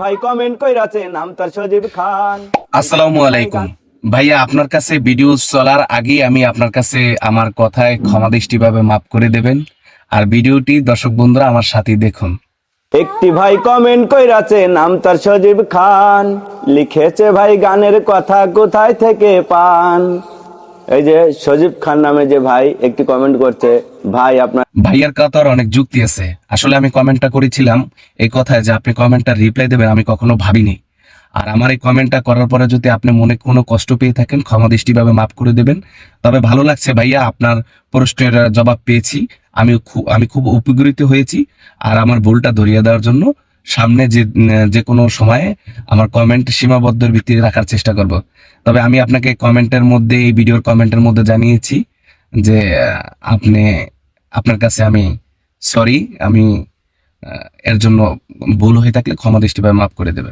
ভাই কমেন্ট কইরাছে নাম তার সজীব খান। আসসালামু আলাইকুম ভাইয়া, আপনার কাছে ভিডিও চলার আগে আমি আপনার কাছে আমার কথায় ক্ষমা দৃষ্টিভাবে মাফ করে দেবেন। আর ভিডিওটি দর্শক বন্ধুরা আমার সাথে দেখুন। একটি ভাই কমেন্ট কইরাছে নাম তার সজীব খান, লিখেছে ভাই গানের কথা কোথায় থেকে পান। এই যে সজীব খান নামে যে ভাই একটি কমেন্ট করছে, ভাই আপনার ভাইয়ার কথার অনেক যুক্তি আছে। আসলে আমি কমেন্টটা করেছিলাম এই কথায় যে আপনি কমেন্টটা রিপ্লাই দেবেন, আমি কখনো ভাবিনি। আর আমার এই কমেন্টটা করার পরে যদি আপনি মনে কোনো কষ্ট পেয়ে থাকেন, ক্ষমা দৃষ্টিভাবে মাফ করে দেবেন। তবে ভালো লাগছে ভাইয়া, আপনার প্রশ্নের জবাব পেয়েছি। আমি খুব উপকৃত হয়েছি। আর আমার ভুলটা ধরিয়ে দেওয়ার জন্য সামনে যে কোনো সময়ে আমার কমেন্ট সীমাবদ্ধের ভিত্তিতে রাখার চেষ্টা করব। তবে আমি আপনাকে কমেন্টের মধ্যে, এই ভিডিওর কমেন্টের মধ্যে জানিয়েছি যে আপনি, আপনার কাছে আমি সরি। আমি এর জন্য ভুল হয়ে থাকলে ক্ষমা দৃষ্টিভাবে মাফ করে দেবেন।